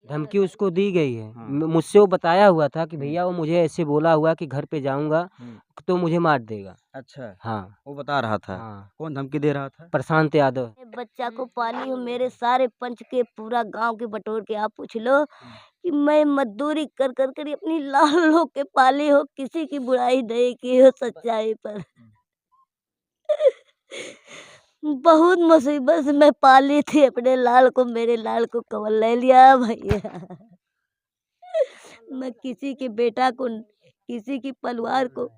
धमकी उसको दी गई है। हाँ। मुझसे वो बताया हुआ था कि भैया वो मुझे ऐसे बोला हुआ कि घर पे जाऊँगा तो मुझे मार देगा। अच्छा, हाँ, वो बता रहा था। हाँ। कौन धमकी दे रहा था? प्रशांत यादव। बच्चा को पाली हूँ, मेरे सारे पंच के पूरा गांव के बटोर के आप पूछ लो कि मैं मजदूरी कर कर कर अपनी लाल लोग के पाली हो, किसी की बुराई नहीं की हो सच्चाई पर। बहुत मुसीबत से मैं पाली थी अपने लाल को, मेरे लाल को कवन ले लिया भैया। मैं किसी के बेटा को, किसी की परिवार को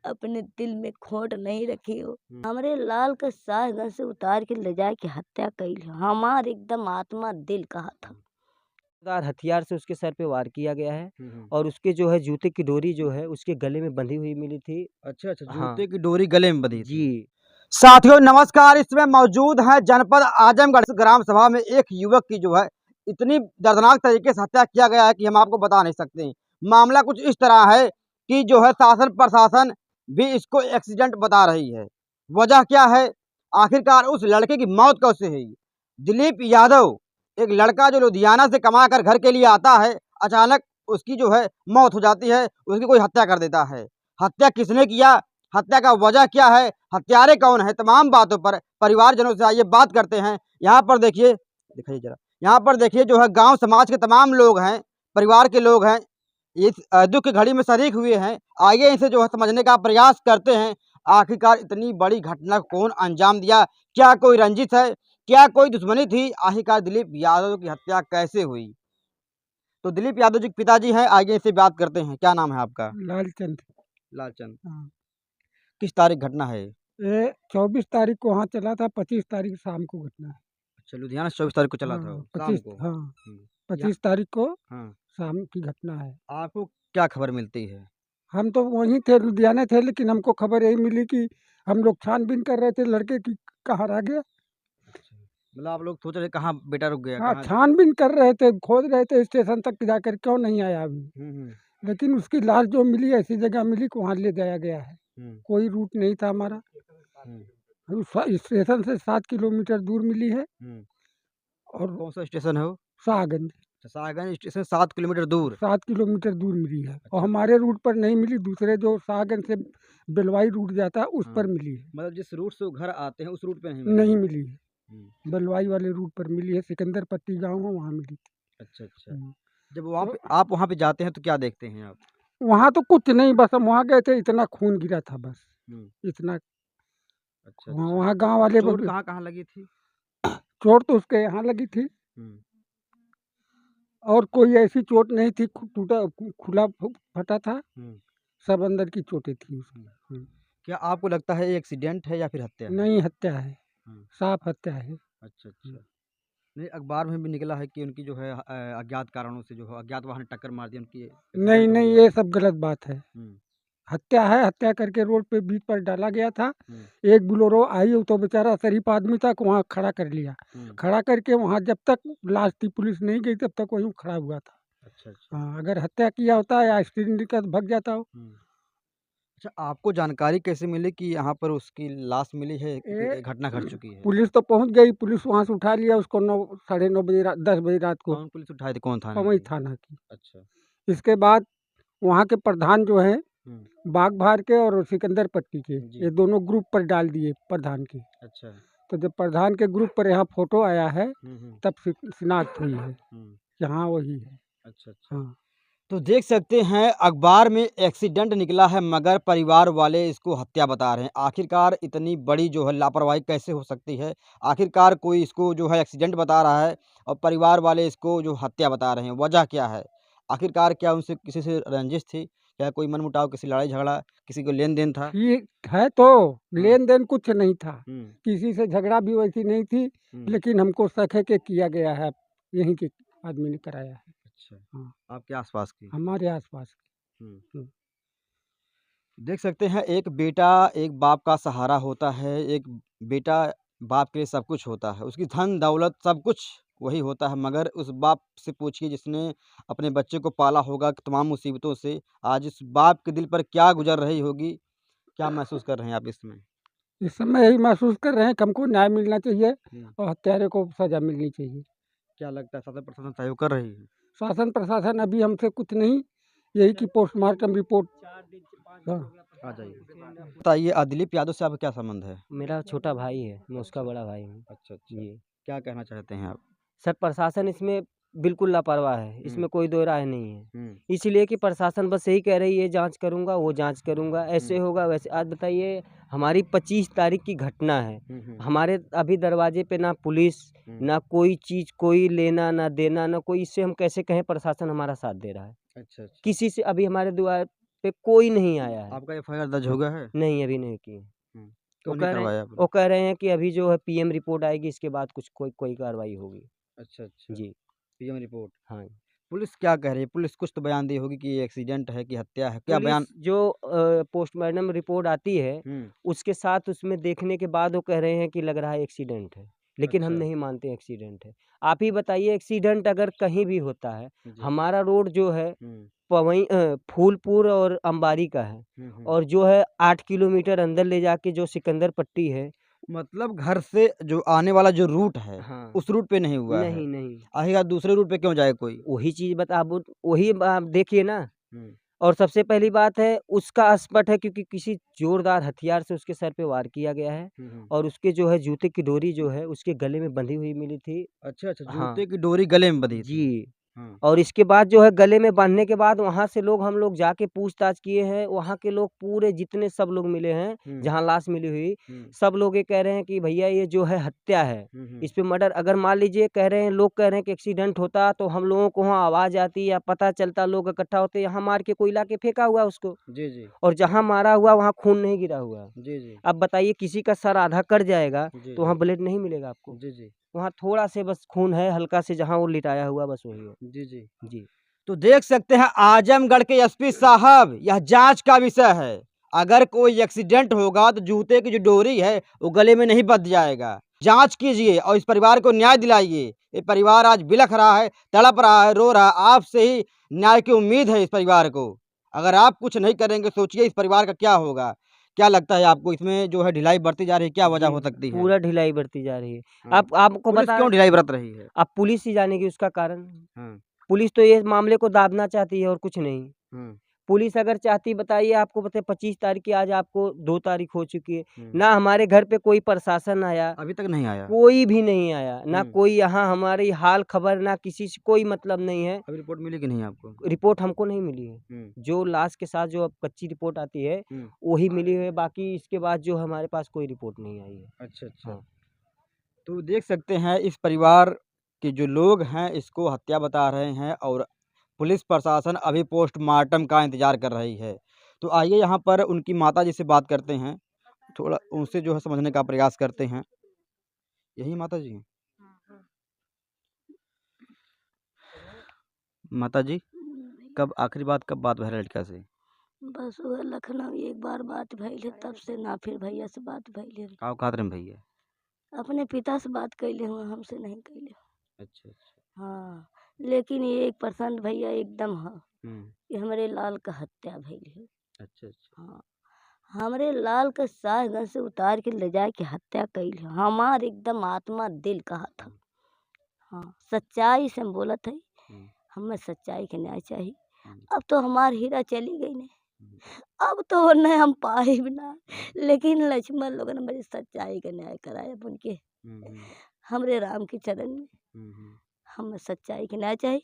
अपने दिल में खोट नहीं रखी हो। हमारे लाल का सास घर से उतार के ले जाके हत्या कई, हमार एकदम आत्मा दिल कहा था। हथियार से उसके सर पे वार किया गया है और उसके जो है जूते की डोरी जो है उसके गले में बंधी हुई मिली थी। अच्छा, हाँ। जूते की डोरी गले में बंधी थी। जी। साथियों नमस्कार, इसमें मौजूद है जनपद आजमगढ़ ग्राम सभा में एक युवक की जो है इतनी दर्दनाक तरीके से हत्या किया गया है कि हम आपको बता नहीं सकते। मामला कुछ इस तरह है कि जो है शासन प्रशासन भी इसको एक्सीडेंट बता रही है। वजह क्या है? आखिरकार उस लड़के की मौत कैसे हुई? दिलीप यादव एक लड़का जो लुधियाना से कमा कर घर के लिए आता है, अचानक उसकी जो है मौत हो जाती है, उसकी कोई हत्या कर देता है। हत्या किसने किया, हत्या का वजह क्या है, हत्यारे कौन है, तमाम बातों पर परिवारजनों से आइए बात करते हैं। यहाँ पर देखिए, दिखाइए जरा, यहाँ पर देखिए जो है गांव समाज के तमाम लोग हैं, परिवार के लोग हैं, इस दुख की घड़ी में शरीक हुए हैं। आइए इसे जो है समझने का प्रयास करते हैं। आखिरकार इतनी बड़ी घटना को कौन अंजाम दिया? क्या कोई रंजिश है, क्या कोई दुश्मनी थी? आखिरकार दिलीप यादव की हत्या कैसे हुई? तो दिलीप यादव जी के पिताजी हैं, आगे इसे बात करते हैं। क्या नाम है आपका? लालचंद। लालचंद। हाँ। किस तारीख घटना है? ये 24 तारीख को वहाँ चला था, 25 तारीख शाम को घटना है। अच्छा, लुधियाना से 24 तारीख को चला था वो, शाम 25 को। हाँ, हुँ। 25 तारीख को हाँ। शाम की घटना है। आपको क्या खबर मिलती है? हम तो वहीं थे, लुधियाना थे, लेकिन हमको खबर यही मिली कि हम लोग छानबीन कर रहे थे लड़के की, कहाँ रह गया। अच्छा। मतलब आप लोग सोच रहे कहाँ बेटा रुक गया? हाँ, कहाँ? छानबीन कर रहे थे, खोज रहे थे स्टेशन तक जाकर, क्यों नहीं आया अभी। हुँ। लेकिन उसकी लाश जो मिली ऐसी जगह मिली कि वहाँ ले जाया गया है। हुँ। कोई रूट नहीं था हमारा। हुँ। उस स्टेशन से 7 किलोमीटर दूर मिली है। हुँ। और कौन-सा स्टेशन है वो? शाहगंज अच्छा, साहेबगंज स्टेशन 7 किलोमीटर दूर। 7 किलोमीटर दूर मिली है। और अच्छा। हमारे रूट पर नहीं मिली, दूसरे जो शाहगंज से बेलवाई रूट जाता है उस हाँ। पर मिली है। मतलब जिस रूट से वो घर आते हैं उस रूट पे नहीं मिली? नहीं मिली है, हुँ। बेलवाई वाले रूट पर मिली है, सिकंदर पट्टी गाँव है वहाँ मिली थी। अच्छा, अच्छा। हम्म। जब वहाँ पे आप वहाँ पे जाते हैं तो क्या देखते हैं आप? वहाँ तो कुछ नहीं, बस हम वहाँ गए थे, इतना खून गिरा था बस, हुँ। इतना। अच्छा, वहाँ अच्छा। वहाँ गाँव वाले चोट कहाँ-कहाँ लगी थी? चोट तो उसके यहाँ लगी थी, हुँ। और कोई ऐसी चोट नहीं थी, टूटा खुला फटा था, हुँ। सब अंदर की चोटें थी उसकी। क्या आपको लगता है ये एक्सीडेंट है या फिर हत्या है? नहीं, हत्या है, हुँ। साफ हत्या है। अच्छा, अच्छा। नहीं, अखबार में भी निकला है कि उनकी जो है अज्ञात कारणों से जो है अज्ञात वाहन ने टक्कर मार दी, उनकी नहीं एक्सीडेंट हो नहीं, गया। ये सब गलत बात है। हुँ। हत्या है, हत्या करके रोड पे बीच पर डाला गया था। हुँ। एक बोलेरो आई, वो तो बेचारा शरीफ आदमी था, वहाँ खड़ा कर लिया। हुँ। खड़ा करके वहाँ जब तक लाश थी, पुलिस नहीं गई, तब तक वहीं खड़ा हुआ था। अच्छा, अच्छा। हाँ, अगर हत्या किया होता या एक्सीडेंट निकल भग जाता हो। हुँ। अच्छा, आपको जानकारी कैसे मिली कि यहाँ पर उसकी लाश मिली है, ए, कि घटना घट चुकी है? पुलिस तो पहुँच गई, पुलिस वहाँ से उठा लिया उसको 9 साढ़े 9 बजे 10 बजे रात को, कौन पुलिस उठाई थी, कौन थाने पवई की? थाना की। अच्छा। इसके बाद वहाँ के प्रधान जो है, हुँ। बागभार के और सिकंदर पट्टी के, जी। ये दोनों ग्रुप पर डाल दिए प्रधान के। अच्छा। तो जब प्रधान के ग्रुप पर यहाँ फोटो आया है, हुँ। तब शिनाख्त हुई है हुँ। कि हाँ वही है। अच्छा, अच्छा। हाँ। तो देख सकते हैं अखबार में एक्सीडेंट निकला है मगर परिवार वाले इसको हत्या बता रहे हैं। आखिरकार इतनी बड़ी जो है लापरवाही कैसे हो सकती है? आखिरकार कोई इसको जो है एक्सीडेंट बता रहा है और परिवार वाले इसको जो हत्या बता रहे हैं। वजह क्या है? आखिरकार क्या उनसे किसी से रंजिश थी? क्या कोई मनमुटाव, किसी लड़ाई झगड़ा, किसी को लेन-देन था? ठीक है, तो हाँ। लेन देन कुछ नहीं था, हुँ। किसी से झगड़ा भी वैसी नहीं थी। हुँ। लेकिन हमको शक है कि किया गया है, यहीं के आदमी ने कराया है। अच्छा। हाँ, आपके आस-पास की? हमारे आसपास। हुँ। हम्म। देख सकते हैं एक बेटा एक बाप का सहारा होता है। एक बेटा बाप के लिए सब कुछ होता है। उसकी धन दौलत सब कुछ वही होता है मगर उस बाप से पूछिए जिसने अपने बच्चे को पाला होगा तमाम मुसीबतों से। आज उस बाप के दिल पर क्या गुजर रही होगी? क्या महसूस कर रहे हैं आप इसमें? इस समय यही महसूस कर रहे हैं कि हमको न्याय मिलना चाहिए हुँ। और हत्यारे को सजा मिलनी चाहिए। क्या लगता है शासन प्रशासन सहयोग कर रही है? शासन प्रशासन अभी हमसे कुछ नहीं, यही कि पोस्टमार्टम रिपोर्ट। हाँ। आ जाइए। बताइए, दिलीप यादव से आपका क्या संबंध है? मेरा छोटा भाई है, मैं उसका बड़ा भाई हूँ। अच्छा, अच्छा। जी। क्या कहना चाहते हैं आप? सर, प्रशासन इसमें बिल्कुल लापरवाह है, इसमें कोई दो राय नहीं है। हुँ, इसलिए कि प्रशासन बस यही कह रही है जाँच करूँगा, वो जाँच करूँगा, ऐसे होगा वैसे। आज बताइए, हमारी 25 तारीख की घटना है, हुँ। हमारे अभी दरवाजे पे ना पुलिस, ना कोई चीज़, कोई लेना ना देना, ना कोई। इससे हम कैसे कहें प्रशासन हमारा साथ दे रहा है? अच्छा, अच्छा। किसी से अभी हमारे द्वार पे कोई नहीं आया है। आपका एफआईआर दर्ज हो गया है? नहीं, अभी नहीं किए। हुँ। वो क्यों नहीं कह रहे हैं करवाया आपने? वो कह रहे हैं कि अभी जो है पीएम रिपोर्ट आएगी, इसके बाद कुछ कोई कार्रवाई होगी। अच्छा, अच्छा। जी, पीएम रिपोर्ट। हाँ। पुलिस क्या कह रही है? पुलिस कुछ तो बयान दी होगी कि ये एक्सीडेंट है कि हत्या है? क्या पुलिस बयान? जो पोस्टमार्टम रिपोर्ट आती है, हुँ। उसके साथ उसमें देखने के बाद वो कह रहे हैं कि लग रहा है एक्सीडेंट है, लेकिन हम अच्छा। नहीं मानते एक्सीडेंट है। आप ही बताइए, एक्सीडेंट अगर कहीं भी होता है, जी। हमारा रोड जो है हुँ। फूलपुर और अंबारी का है, हुँ। और जो है 8 किलोमीटर अंदर ले जाके जो सिकंदर पट्टी है। मतलब घर से जो आने वाला जो रूट है, हाँ। उस रूट पे नहीं हुआ है। नहीं, नहीं। आएगा दूसरे रूट पे क्यों जाए कोई? वही चीज़ बता अब वही आप देखिए ना। हुँ। और सबसे पहली बात है, उसका स्पष्ट है क्योंकि किसी जोरदार हथियार से उसके सर पे वार किया गया है, हुँ। और उसके जो है जूते की डोरी जो है उसके गले में बंधी हुई मिली थी। अच्छा, अच्छा, हाँ, जूते की डोरी गले में बंधी थी। जी। हाँ। और इसके बाद जो है गले में बाँधने के बाद वहाँ से हम लोग जाके पूछताछ किए हैं, वहाँ के लोग पूरे जितने सब लोग मिले हैं, हुँ। जहाँ लाश मिली हुई, हुँ। सब लोग ये कह रहे हैं कि भैया ये जो है हत्या है, हुँ। इस पे मर्डर। अगर मान लीजिए कह रहे हैं, लोग कह रहे हैं कि एक्सीडेंट होता तो हम लोगों को वहाँ आवाज़ आती या पता चलता, लोग इकट्ठा होते, यहाँ मार के कोई लाके फेंका हुआ है उसको। जी, जी। और जहाँ मारा हुआ वहाँ खून नहीं गिरा हुआ है। जी, जी। अब बताइए, किसी का सर आधा कट जाएगा जी, तो जी। वहाँ ब्लड नहीं मिलेगा आपको। जी, जी। वहाँ थोड़ा से बस खून है, हल्का से जहाँ वो लिटाया हुआ बस वही है। जी, जी। जी। तो देख सकते हैं आजमगढ़ के एसपी साहब, यह जांच का विषय है। अगर कोई एक्सीडेंट होगा तो जूते की जो डोरी है वो गले में नहीं बंध जाएगा। जांच कीजिए और इस परिवार को न्याय दिलाइए। ये परिवार आज बिलख रहा है, तड़प रहा है, रो रहा है। आपसे ही न्याय की उम्मीद है इस परिवार को। अगर आप कुछ नहीं करेंगे, सोचिए इस परिवार का क्या होगा। क्या लगता है आपको, इसमें जो है ढिलाई बढ़ती जा रही है, क्या वजह जी, हो सकती है? पूरा ढिलाई बढ़ती जा रही है। हाँ। आप आपको पुलिस बता क्यों ढिलाई बरत रही है? अब पुलिस ही जानेगी उसका कारण। हाँ। पुलिस तो ये मामले को दाबना चाहती है और कुछ नहीं। हाँ। पुलिस अगर चाहती, बताइए, आपको पता है 25 तारीख की, आज आपको 2 तारीख हो चुकी है। हुँ। ना हमारे घर पे कोई प्रशासन आया, अभी तक नहीं आया। कोई भी नहीं आया, ना हुँ। कोई यहाँ हमारी हाल खबर, ना किसी से कोई मतलब नहीं है। अभी रिपोर्ट मिली कि नहीं आपको? रिपोर्ट हमको नहीं मिली है। हुँ। जो लाश के साथ जो अब कच्ची रिपोर्ट आती है, हुँ। वही मिली है, बाकी इसके बाद जो हमारे पास कोई रिपोर्ट नहीं आई है। अच्छा, अच्छा। हाँ। तो देख सकते हैं इस परिवार के जो लोग हैं इसको हत्या बता रहे हैं और पुलिस प्रशासन अभी पोस्टमार्टम का इंतज़ार कर रही है। तो आइए यहाँ पर उनकी माताजी से बात करते हैं, थोड़ा उनसे जो है समझने का प्रयास करते हैं। यही माताजी हैं? माताजी, कब आखिरी बात कब बात भइल लड़का से? बस वह लखनऊ एक बार बात भइल है, तब से ना फिर भैया से बात भइल है। का औकात रहे भैया? अपने पिता से बात कैले हुआ, हमसे नहीं कैले। अच्छा, अच्छा। हाँ, लेकिन ये 1% भैया एकदम हाँ, हुँ। कि हमरे लाल का हत्या भइल है। अच्छा, अच्छा। हाँ, हमरे लाल के साहगंज से उतार के ले जाए के हत्या कैल है। हमार एकदम आत्मा दिल कहा था। हाँ, सच्चाई से हम बोलत है, हुँ। हमें सच्चाई के न्याय चाहिए। हुँ। अब तो हमार हीरा चली गई ने, हुँ। अब तो न हम पाइब ना, लेकिन लक्ष्मण लोगन मेरी सच्चाई का न्याय कराए अपन के। हुँ, हुँ। हमरे राम के चरण में हुँ, हुँ। हमें सच्चाई के न्याय चाहिए।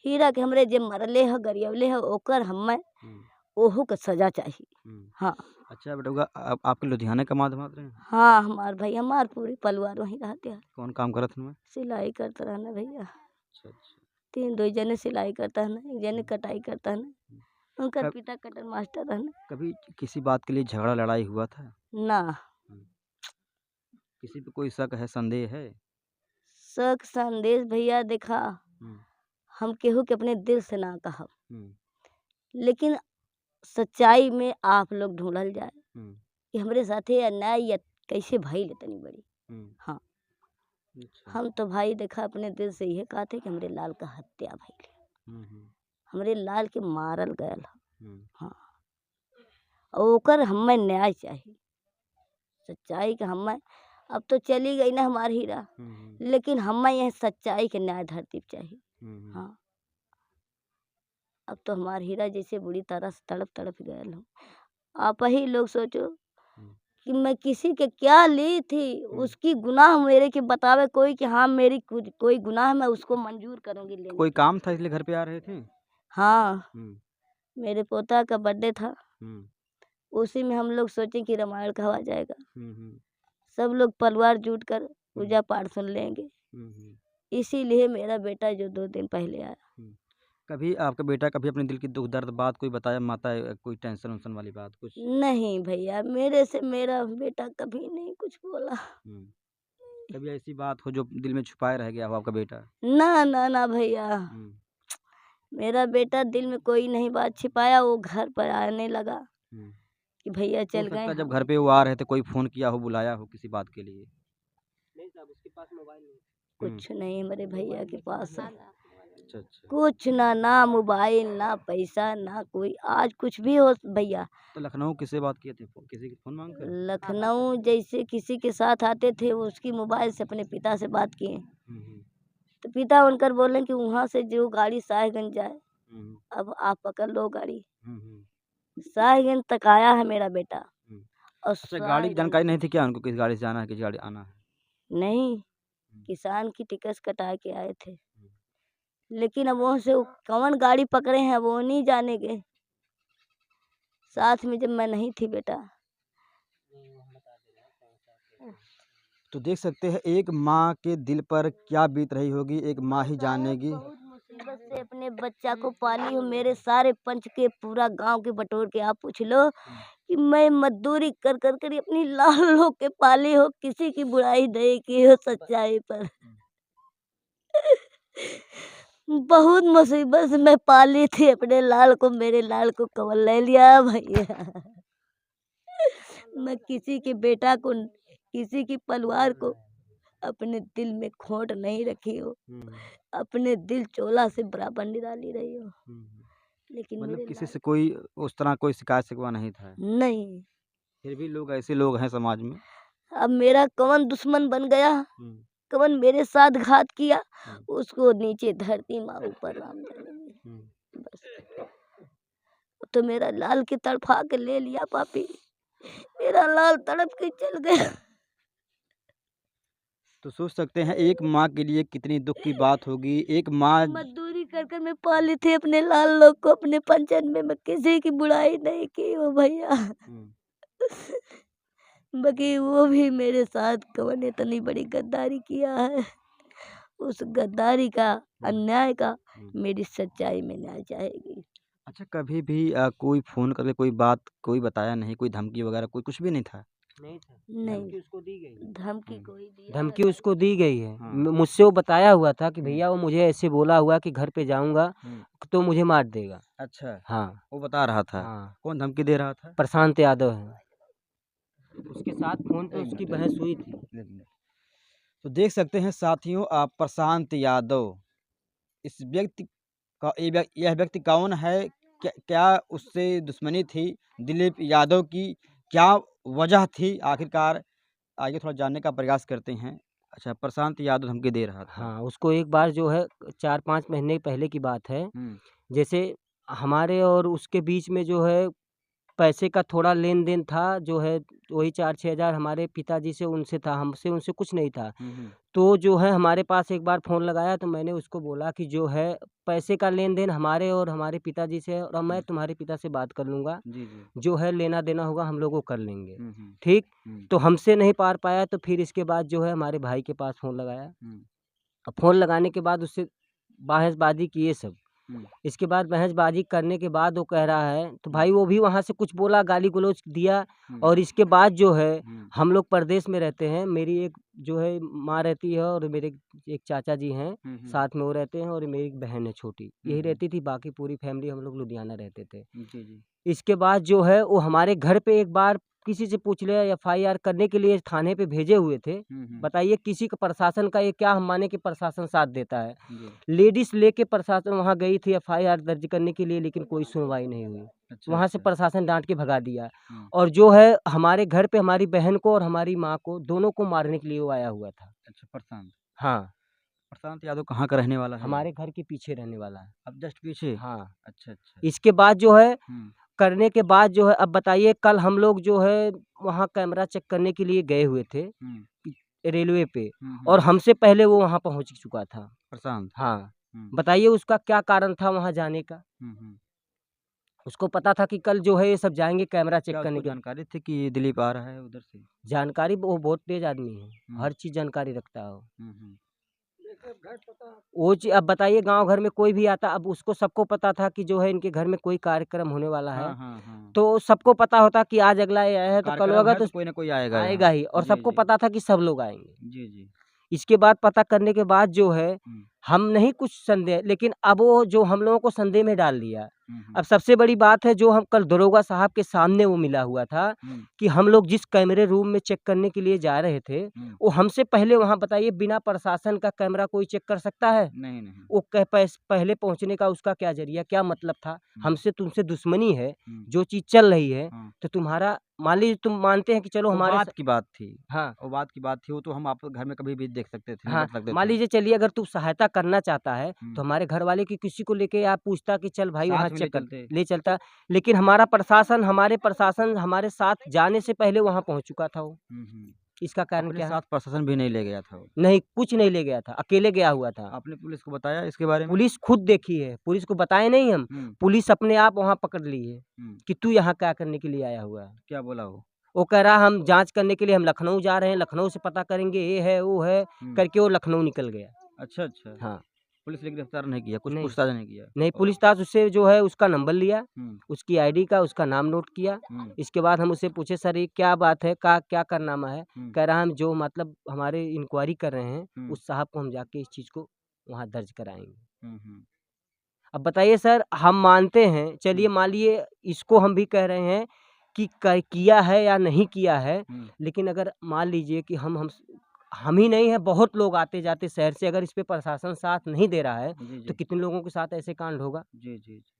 हीरा के हमरे जे मरले ह गरियवले ह ओकर हमें हुँ। ओहू के सजा चाहिए। हुँ। हाँ, अच्छा बेटुआ, आप आपके लुधियाना का माधव रहे हैं? हाँ, हमार भाई हमार पूरी परिवार वहीं रहते हैं। कौन काम करत हन? सिलाई करता रहना भैया, अच्छा, अच्छा। 2 जने सिलाई करता है ना, एक जने कटाई करता है ना। हुँ। उनका कब पिता कटर मास्टर रहना। कभी किसी बात के लिए झगड़ा लड़ाई हुआ था? ना, हुँ। किसी पे कोई शक है, संदेह है? शक संदेश भैया देखा, हुँ। हम केहू के अपने दिल से ना कहब, हुँ। लेकिन सच्चाई में आप लोग ढूंढल जाए हुँ। कि हमरे साथे अन्याय या कैसे भइल तनी बड़ी। हुँ। हाँ, अच्छा। हम तो भाई देखा अपने दिल से यह कहते कि हमरे लाल का हत्या भइल, हुँ, हुँ। हमरे लाल के मारल गयल ह। हुँ। हाँ, और ओकर हमें न्याय चाहिए, सच्चाई के हमें। अब तो चली गई ना हमार हीरा, हुँ, हुँ। लेकिन हमें यह सच्चाई के न्याय धरती पे चाहिए। हुँ, हुँ। हाँ, अब तो हमारा हीरा जैसे बुरी तरह से तड़प तड़प गए हूँ। आप ही लोग सोचो कि मैं किसी के क्या ली थी, उसकी गुनाह मेरे के बतावे कोई कि हाँ मेरी कोई गुनाह मैं उसको मंजूर करूँगी लेने कोई की। काम था इसलिए घर पे आ रहे थे? हाँ, हुँ, मेरे पोता का बर्थडे था, हुँ, उसी में हम लोग सोचे कि रामायण कहा जाएगा। हुँ, हुँ, सब लोग परिवार जुट कर पूजा पाठ सुन लेंगे। हुँ, हुँ, इसीलिए मेरा बेटा जो 2 दिन पहले आया। हुँ। कभी आपका बेटा कभी अपने दिल की दुःख दर्द बात कोई बताया माता कोई टेंशन-वेंशन वाली बात कुछ? नहीं भैया, मेरे से मेरा बेटा कभी नहीं कुछ बोला। हुँ। कभी ऐसी बात हो जो दिल में छुपाए रह गया हो आपका बेटा? ना, ना, ना भैया, हुँ, मेरा बेटा दिल में कोई नहीं बात छिपाया, वो घर पर आने लगा हुँ। कि भैया हो चल गए सकता है जब हम। घर पे वो आ रहे थे कोई फ़ोन किया हो, बुलाया हो किसी बात के लिए? नहीं साहब, उसके पास मोबाइल नहीं। हुँ। कुछ नहीं मेरे भैया के पास। अच्छा, अच्छा। कुछ ना, ना मोबाइल, ना पैसा, ना कोई आज कुछ भी हो भैया। तो लखनऊ किससे बात किए थे? किसी की फ़ोन माँग कर? लखनऊ जैसे किसी के साथ आते थे, वो उसकी मोबाइल से अपने पिता से बात किए। हुँ, हुँ, तो पिता उनकर बोले कि वहाँ से जो गाड़ी साहिबगंज जाए, हुँ, अब आप पकड़ लो गाड़ी। हुँ, हुँ, साहिबगंज तक आया है मेरा बेटा हुँ। और अच्छा गाड़ी की साहिबगंज जानकारी नहीं थी क्या उनको किस गाड़ी से जाना है, किस गाड़ी आना है? नहीं, हुँ, किसान की टिकट कटा के आए थे। हुँ। लेकिन अब वहाँ से वो कौन गाड़ी पकड़े हैं वो नहीं जानेंगे। साथ में जब मैं नहीं थी बेटा। तो देख सकते हैं एक माँ के दिल पर क्या बीत रही होगी, एक माँ ही जानेगी। बहुत मुसीबत से अपने बच्चा को पाली हूँ। मेरे सारे पंच के पूरा गांव के बटोर के आप पूछ लो कि मैं मजदूरी कर कर कर अपनी लाल लोग के पाली हो, किसी की बुराई नहीं की हो सच्चाई पर। बहुत मुसीबत से मैं पाली थी अपने लाल को, मेरे लाल को कवन ले लिया भैया। मैं किसी के बेटा को, किसी की परिवार को अपने दिल में खोट नहीं रखी हो, हुँ, अपने दिल चोला से बराबर निराली रही हो, हुँ, हुँ। लेकिन मतलब मेरे किसी लाल से कोई उस तरह कोई शिकायत शिकवा नहीं था। नहीं। फिर भी लोग ऐसे लोग हैं समाज में। अब मेरा कौन दुश्मन बन गया, हुँ, कौन मेरे साथ घात किया, हुँ, उसको नीचे धरती माँ ऊपर राम जानेंगे। हुँ। बस तो मेरा लाल की तड़फा के ले लिया पापी, मेरा लाल तड़प के चल गया। तो सोच सकते हैं एक माँ के लिए कितनी दुःख की बात होगी। एक माँ मजदूरी कर कर मैं पाली थी अपने लाल लोग को, अपने पंचन में मैं किसी की बुराई नहीं की हो भैया। हुँ, बाकी वो भी मेरे साथ कौन इतनी बड़ी गद्दारी किया है, उस गद्दारी का, अन्याय का हुँ। मेरी सच्चाई में न्याय चाहेगी। अच्छा कभी भी कोई फ़ोन करके कोई बात कोई बताया नहीं, कोई धमकी वगैरह कोई कुछ भी नहीं था? नहीं था, नहीं, धमकी उसको दी गई है। धमकी हुँ, कोई दिया धमकी है? उसको दी गई है। हाँ। मुझसे वो बताया हुआ था कि हुँ, भैया वो मुझे ऐसे बोला हुआ कि घर पे जाऊँगा हुँ। तो मुझे मार देगा। अच्छा, हाँ, वो बता रहा था। हाँ, कौन धमकी दे रहा था? प्रशांत यादव है। उसके साथ फ़ोन पे एक उसकी मिनट, बहस हुई थी। एक मिनट। तो देख सकते हैं साथियों प्रशांत यादव इस व्यक्ति का यह व्यक्ति कौन है? क्या उससे दुश्मनी थी दिलीप यादव की? क्या वजह थी आखिरकार? आइए थोड़ा जानने का प्रयास करते हैं। अच्छा प्रशांत यादव धमकी दे रहा था। हाँ, उसको एक बार जो है 4-5 महीने पहले की बात है, हुँ, जैसे हमारे और उसके बीच में जो है पैसे का थोड़ा लेन-देन था, जो है वही 4-6 हज़ार हमारे पिताजी से उनसे था, हमसे उनसे कुछ नहीं था। हुँ, हुँ, तो जो है हमारे पास एक बार फ़ोन लगाया तो मैंने उसको बोला कि जो है पैसे का लेन-देन हमारे और हमारे पिताजी से है और मैं हुँ। तुम्हारे पिता से बात कर लूँगा, जी, जी। जो है लेना-देना होगा हम लोग वो कर लेंगे, हुँ, हुँ, ठीक? हुँ, तो हमसे नहीं पार पाया तो फिर इसके बाद जो है हमारे भाई के पास फ़ोन लगाया। हुँ, अब फ़ोन लगाने के बाद उससे बहसबाजी किए सब। हुँ, इसके बाद बहसबाजी करने के बाद वो कह रहा है तो हुँ, भाई वो भी वहाँ से कुछ बोला, गाली-गलौच दिया हुँ, और इसके बाद जो है हुँ, हम लोग परदेश में रहते हैं। मेरी एक जो है माँ रहती है और मेरे एक चाचा जी हैं, हुँ, हुँ, साथ में वो रहते हैं और मेरी एक बहन है छोटी। हुँ, यही हुँ। रहती थी, बाकी पूरी फैमिली हम लोग लुधियाना रहते थे। जी, जी। इसके बाद जो है वो हमारे घर पे एक बार किसी से पूछ ले एफआईआर करने के लिए थाने पे भेजे हुए थे। हुँ, हुँ। बताइए किसी का प्रशासन का ये क्या हम माने कि प्रशासन साथ देता है। जी। लेडीज़ लेके प्रशासन वहाँ गई थी एफआईआर दर्ज करने के लिए लेकिन कोई सुनवाई नहीं हुई। अच्छा, वहाँ से अच्छा। प्रशासन डाँट के भगा दिया हुँ। और जो है हमारे घर पे हमारी बहन को और हमारी माँ को दोनों को मारने के लिए वो आया हुआ था। अच्छा प्रशांत। हाँ, प्रशांत यादव कहाँ का रहने वाला है? हमारे घर के पीछे रहने वाला है। अब जस्ट पीछे? हाँ, अच्छा, अच्छा। इसके बाद जो है हुँ, करने के बाद जो है अब बताइए कल हम लोग जो है वहाँ कैमरा चेक करने के लिए गए हुए थे हुँ, रेलवे पे हुँ, और हुँ। हमसे पहले वो वहाँ पहुँच चुका था। प्रशांत? हाँ, हुँ, बताइए उसका क्या कारण था वहाँ जाने का? हुँ, हुँ। उसको पता था कि कल जो है ये सब जाएँगे कैमरा चेक क्या करने उसको के। जानकारी थी कि ये दिलीप आ रहा है उधर से? जानकारी वो बहुत तेज़ आदमी है, हुँ, हर चीज़ जानकारी रखता है वो। हुँ, हुँ। वो अब बताइए गाँव घर में कोई भी आता अब उसको सबको पता था कि जो है इनके घर में कोई कार्यक्रम होने वाला है, हाँ, हाँ, हाँ। तो सबको पता होता कि आज अगला ये आया है तो कल कार्यक्रम होगा है तो तो कोई ना कोई आएगा आएगा यहाँ। ही और जी, सबको जी। पता था कि सब लोग आएँगे। जी, जी। इसके बाद पता करने के बाद जो है, हुँ, हम नहीं कुछ संदेह लेकिन अब वो जो हम लोगों को संदेह में डाल दिया। हुँ, हुँ, अब सबसे बड़ी बात है जो हम कल दरोगा साहब के सामने वो मिला हुआ था हुँ, कि हम लोग जिस कैमरे रूम में चेक करने के लिए जा रहे थे, हुँ। वो हमसे पहले वहाँ बताइए बिना प्रशासन का कैमरा कोई चेक कर सकता है? नहीं, नहीं। वो कह पैस पहले पहुँचने का उसका क्या ज़रिया, क्या मतलब था? हुँ, हमसे तुमसे दुश्मनी है, हुँ, जो चीज़ चल रही है, हाँ। तो तुम्हारा मान लीजिए तुम मानते हैं कि चलो वो हमारे स बात की बात थी। हाँ। वो बात की बात थी, वो तो हम आप घर में कभी भी देख सकते थे, हाँ, निपट सकते मान थे। लीजिए चलिए अगर तू सहायता करना चाहता है, हुँ, तो हमारे घरवाले की किसी को लेके या पूछता कि चल भाई वहाँ साथ में ले चेक कर चलते। ले चलता। लेकिन हमारे प्रशासन हमारे साथ जाने से पहले वहाँ पहुँच चुका था वो। हुँ, हुँ। इसका कारण अपने क्या है? साथ प्रशासन भी नहीं ले गया था वो। नहीं, कुछ नहीं ले गया था, अकेले गया हुआ था। आपने पुलिस को बताया इसके बारे में? पुलिस खुद देखी है, पुलिस को बताए नहीं हम, हुँ, पुलिस अपने आप वहाँ पकड़ ली है, हुँ। कि तू यहाँ क्या करने के लिए आया हुआ है? क्या बोला वो? वो कह रहा हम जाँच करने के लिए हम लखनऊ जा रहे हैं, लखनऊ से पता करेंगे, ये है, वो है, हुँ। करके वो लखनऊ निकल गया। अच्छा, अच्छा। हाँ, पुलिस ने गिरफ्तार नहीं किया, कुछ नहीं। पूछताछ नहीं किया? नहीं, पूछताछ उससे जो है उसका नंबर लिया, हुँ, उसकी आईडी का, उसका नाम नोट किया। हुँ, इसके बाद हम उससे पूछे सर ये क्या बात है? क्या कारनामा है? हुँ, कह रहा हम जो मतलब हमारे इंक्वायरी कर रहे हैं, हुँ, उस साहब को हम जाके इस चीज़ को वहाँ दर्ज कराएँगे। हुँ, हुँ, अब बताइए सर हम मानते हैं चलिए हुँ, मान लिए इसको हम भी कह रहे हैं कि क किया है या नहीं किया है, हुँ। लेकिन अगर मान लीजिए कि हम ही नहीं हैं बहुत लोग आते-जाते शहर से अगर इस पे प्रशासन साथ नहीं दे रहा है, जी, तो जी। कितने लोगों के साथ ऐसे कांड होगा? जी, जी, जी।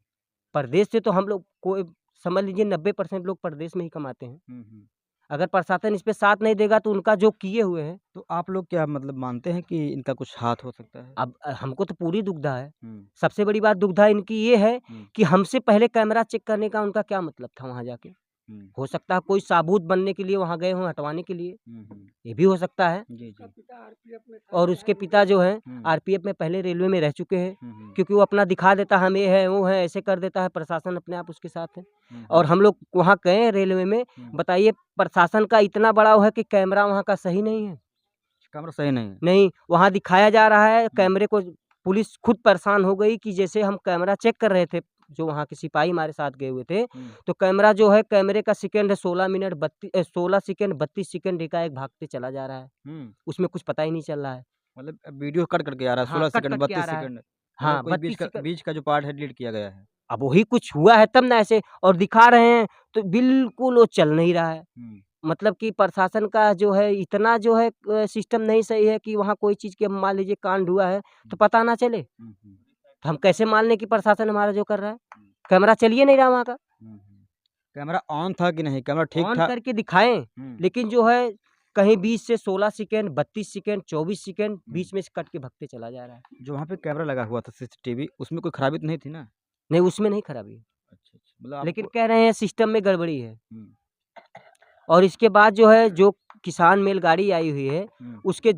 परदेश से तो हम लोग कोई समझ लीजिए 90% लोग परदेश में ही कमाते हैं। हुँ, हुँ। अगर प्रशासन इस पे साथ नहीं देगा तो उनका जो किए हुए हैं, तो आप लोग क्या मतलब मानते हैं कि इनका कुछ हाथ हो सकता है? अब हमको तो पूरी दुविधा है। हुँ, सबसे बड़ी बात दुविधा इनकी ये है हुँ, कि हमसे पहले कैमरा चेक करने का उनका क्या मतलब था वहाँ जाके? हुँ, हो सकता है कोई साबूत बनने के लिए वहाँ गए हों हटवाने के लिए, हुँ, हुँ। ये भी हो सकता है। जी, जी। और उसके पिता जो हैं हुँ, आरपीएफ में पहले रेलवे में रह चुके हैं, हुँ, हुँ, क्योंकि वो अपना दिखा देता है हम ये हैं, वो हैं, ऐसे कर देता है प्रशासन अपने आप उसके साथ है। हुँ, और हुँ, हम लोग वहाँ गए हैं रेलवे में, हुँ। बताइए प्रशासन का इतना बड़ा वो है कि कैमरा वहाँ का सही नहीं है। कैमरा सही नहीं है। नहीं, वहाँ दिखाया जा रहा है हुँ, कैमरे को पुलिस खुद परेशान हो गई कि जैसे हम कैमरा चेक कर रहे थे, जो वहाँ के सिपाही हमारे साथ गए हुए थे, हुँ, तो कैमरा जो है कैमरे का सेकंड है 16 सेकंड 32 सेकंड एकाएक भागते चला जा रहा है। हुँ। उसमें कुछ पता ही नहीं चल रहा है। मतलब वीडियो कट करके आ रहा है हाँ, 16 सेकंड, कट-कट के आ 32 रहा है। सेकंड। मतलब हाँ, कोई 32 सेकंड बीच का जो पार्ट है डिलीट किया गया है। अब वही कुछ हुआ है तब ना ऐसे और दिखा रहे हैं, तो बिल्कुल वो चल नहीं रहा है। हुँ, मतलब कि प्रशासन का जो है इतना जो है सिस्टम नहीं सही है कि वहाँ कोई चीज़ के मान लीजिए कांड हुआ है, तो हुँ, पता ना चले। हुँ, हुँ, तो हम कैसे मान लें कि प्रशासन हमारा जो कर रहा है? हुँ, कैमरा चल ही नहीं रहा वहाँ का। हुँ, हुँ। कैमरा ऑन था कि नहीं? कैमरा ठीक ऑन था? करके दिखाएँ, हुँ, लेकिन जो है कहीं 20 से 16 सेकंड, 32 सेकंड, 24 सेकंड हुँ। बीच में से कट के भगते चला जा रहा है। जो वहाँ पे कैमरा लगा हुआ था सीसीटीवी उसमें कोई खराबी तो नहीं थी ना? नहीं, उसमें नहीं खराबी है, अच्छा, अच्छा। मतलब लेकिन आपको कह रहे हैं सिस्टम में गड़बड़ी है। हुँ, और इसके बाद जो है जो किसान मेल गाड़ी आई हुई है, हुँ, उसके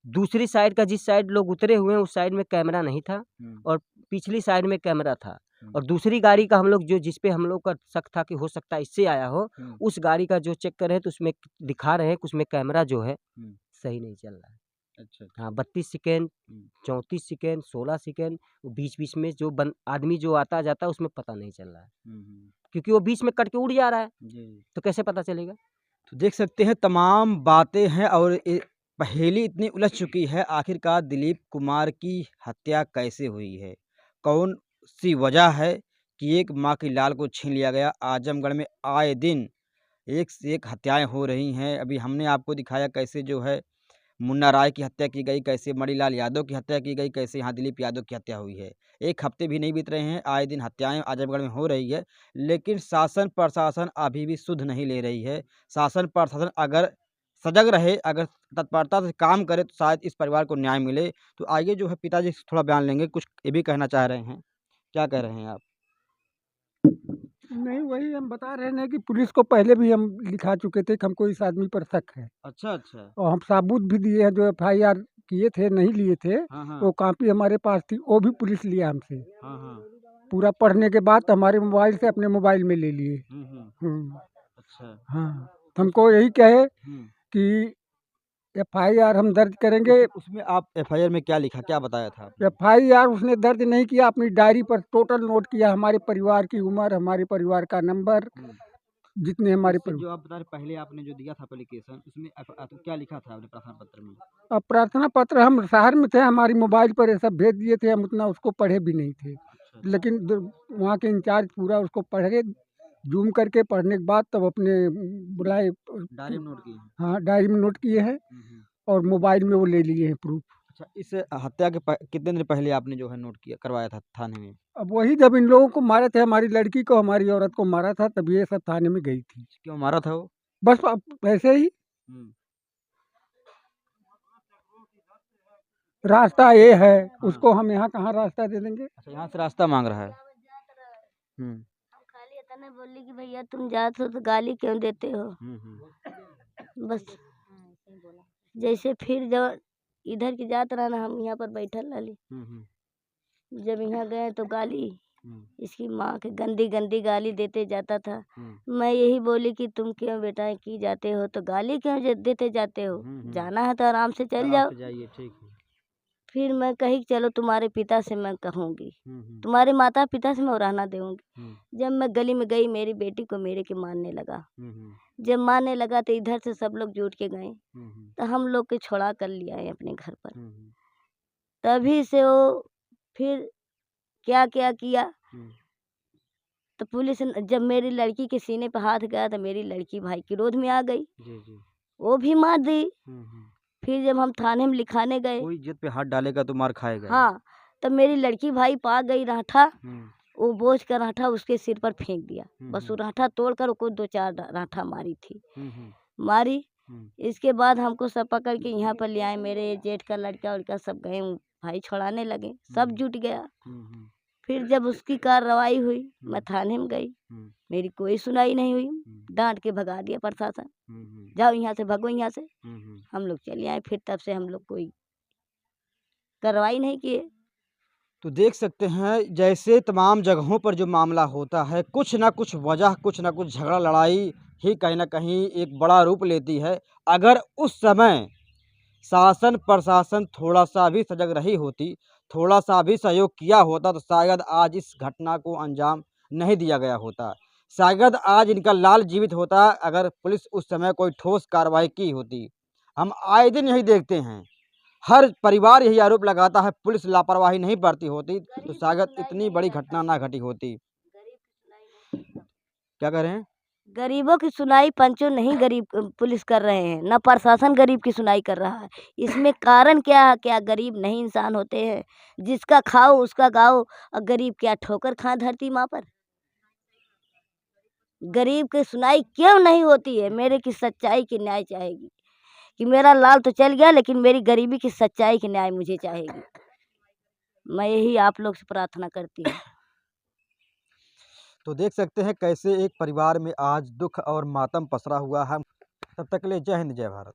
दूसरी साइड का जिस साइड लोग उतरे हुए हैं उस साइड में कैमरा नहीं था हुँ, और पिछली साइड में कैमरा था। हुँ, और दूसरी गाड़ी का हम लोग जो जिस पे हम लोग का शक था कि हो सकता है इससे आया हो, हुँ, उस गाड़ी का जो चेक कर रहे हैं तो उसमें दिखा रहे हैं कि उसमें कैमरा जो है हुँ। सही नहीं चल रहा है। अच्छा, हाँ, अच्छा। 32 सेकंड, हुँ, 34 सेकंड, 16 सेकंड बीच-बीच में जो आदमी जो आता-जाता है उसमें पता नहीं चल रहा है। हुँ, हुँ। क्योंकि वो बीच में कट के उड़ जा रहा है, जी, जी। तो कैसे पता चलेगा? तो देख सकते हैं तमाम बातें हैं और पहेली इतनी उलझ चुकी है आखिरकार दिलीप कुमार की हत्या कैसे हुई है? कौन सी वजह है कि एक माँ की लाल को छीन लिया गया? आजमगढ़ में आए दिन एक से एक हत्याएँ हो रही हैं। अभी हमने आपको दिखाया कैसे जो है मुन्ना राय की हत्या की गई, कैसे मणिलाल यादव की हत्या की गई, कैसे यहाँ दिलीप यादव की हत्या हुई है। 1 हफ्ते भी नहीं बीत रहे हैं, आए दिन हत्याएँ आजमगढ़ में हो रही है, लेकिन शासन प्रशासन अभी भी सुध नहीं ले रही है। शासन प्रशासन अगर सजग रहे, अगर तत्परता से काम करे तो शायद इस परिवार को न्याय मिले। तो आइए जो है पिताजी से थोड़ा बयान लेंगे, कुछ ये भी कहना चाह रहे हैं। क्या कह रहे हैं आप? नहीं, वही हम बता रहे हैं कि पुलिस को पहले भी हम लिखा चुके थे कि हमको इस आदमी पर शक है, अच्छा, अच्छा। और हम सबूत भी दिए हैं। जो एफआईआर किए थे, नहीं लिए थे, हाँ, हाँ। वो कॉपी हमारे पास थी, वो भी पुलिस लिया हमसे। हाँ, हाँ। पूरा पढ़ने के बाद तो हमारे मोबाइल से अपने मोबाइल में ले लिए। हुँ, हुँ। हम्म, अच्छा। हाँ, तो हमको यही कहे हुँ। कि एफआईआर हम दर्ज करेंगे। उसमें आप एफआईआर में क्या लिखा? क्या बताया था आपने? एफआईआर उसने दर्ज नहीं किया, अपनी डायरी पर टोटल नोट किया, हमारे परिवार की उम्र, हमारे परिवार का नंबर, हुँ। जितने हमारे इससे जो आप बता रहे पहले आपने जो दिया था एप्लीकेशन, उसमें क्या लिखा था आपने प्रार्थना पत्र में? अब प्रार्थना पत्र, हम शहर में थे, हमारी मोबाइल पर ये सब भेज दिए थे, हम उतना उसको पढ़े भी नहीं थे। अच्छा, अच्छा। लेकिन वहाँ के इंचार्ज पूरा उसको पढ़े, जूम करके पढ़ने के बाद तब अपने बुलाए। डायरी में नोट किए हैं? हाँ, डायरी में नोट किए हैं, हुँ, हुँ। और मोबाइल में वो ले लिए हैं प्रूफ। अच्छा, इस हत्या के कितने दिन पहले आपने जो है नोट किया करवाया था थाने में? अब वही जब इन लोगों को मारे थे, हमारी लड़की को, हमारी औरत को मारा था, तब ये सब थाने में गई थी। क्यों मारा था वो? बस ऐसे ही, हुँ। रास्ता ये है, हाँ। उसको हम यहाँ कहाँ रास्ता दे देंगे। अच्छा, यहाँ से रास्ता माँग रहा है। हुँ। हम खाली इतना बोली कि भैया तुम जाते हो तो गाली क्यों देते हो। हुँ, हुँ। बस जैसे फिर जब इधर की जात रहा ना, हम यहाँ पर बैठल रही, हुँ, हुँ। जब यहाँ गए तो गाली, हुँ, इसकी माँ के गंदी गंदी गाली देते जाता था। हुँ। मैं यही बोली कि तुम क्यों बेटा की जाते हो, तो गाली क्यों देते जाते हो, हुँ, हुँ। जाना है तो आराम से चल आराम जाओ। से जाइए, ठीक है। फिर मैं कही कि चलो तुम्हारे पिता से मैं कहूँगी, हुँ, हुँ। तुम्हारे माता पिता से मैं रहना दूँगी। हुँ, जब मैं गली में गई, मेरी बेटी को मेरे के मारने लगा। हुँ, हुँ। जब मारने लगा तो इधर से सब लोग जुट के गए, हुँ, हुँ। तो हम लोग के छोड़ा कर लिया है अपने घर पर। हुँ, हुँ। तभी से वो फिर क्या क्या किया, हुँ। तो पुलिस जब मेरी लड़की के सीने पर हाथ गया तो मेरी लड़की भाई की क्रोध में आ गई, जी, जी। वो भी मार दी। हुँ, हुँ। फिर जब हम थाने में लिखाने गए, कोई इज़्ज़त पे हाथ डालेगा तो मार खाएगा ही। हाँ, तब मेरी लड़की भाई पा गई राठा, हुँ। वो बोझ कर राठा उसके सिर पर फेंक दिया। हुँ, बस वो हुँ। राठा तोड़कर उसको 2-4 राठा मारी थी। हुँ, हुँ। मारी, हुँ। इसके बाद हमको सब पकड़ के यहाँ पर ले आए, मेरे जेठ का लड़का उड़का सब गए, भाई छुड़ाने लगे, सब हुँ। जुट गया। हुँ, हुँ। फिर जब उसकी कार्रवाई हुई, मैं हुँ। थाने में गई, हुँ। मेरी कोई सुनाई नहीं हुई, हुँ। डाँट के भगा दिया प्रशासन, हुँ, हुँ। जाओ यहाँ से, भगो यहाँ से। हुँ, हुँ। हम लोग चले आए, फिर तब से हम लोग कोई कार्रवाई नहीं किए। तो देख सकते हैं जैसे तमाम जगहों पर जो मामला होता है, कुछ ना कुछ वजह, कुछ ना कुछ झगड़ा लड़ाई ही कहीं न कहीं एक बड़ा रूप लेती है। अगर उस समय शासन प्रशासन थोड़ा-सा भी सजग रही होती, थोड़ा-सा भी सहयोग किया होता तो शायद आज इस घटना को अंजाम नहीं दिया गया होता। शायद आज इनका लाल जीवित होता अगर पुलिस उस समय कोई ठोस कार्रवाई की होती। हम आए दिन यही देखते हैं, हर परिवार यही आरोप लगाता है पुलिस लापरवाही नहीं बरती होती तो शायद इतनी बड़ी घटना ना घटी होती। क्या कह रहे हैं? गरीबों की सुनाई पंचों नहीं, गरीब पुलिस कर रहे हैं, ना प्रशासन गरीब की सुनाई कर रहा है। इसमें कारण क्या है? क्या गरीब नहीं इंसान होते हैं? जिसका खाओ उसका गाओ, और गरीब क्या ठोकर खां धरती माँ पर? गरीब की सुनाई क्यों नहीं होती है? मेरे की सच्चाई की न्याय चाहेगी कि मेरा लाल तो चल गया, लेकिन मेरी गरीबी की सच्चाई की न्याय मुझे चाहेगी। मैं यही आप लोग से प्रार्थना करती हूँ। तो देख सकते हैं कैसे एक परिवार में आज दुख और मातम पसरा हुआ है। तब तक के लिए जय हिंद, जय भारत।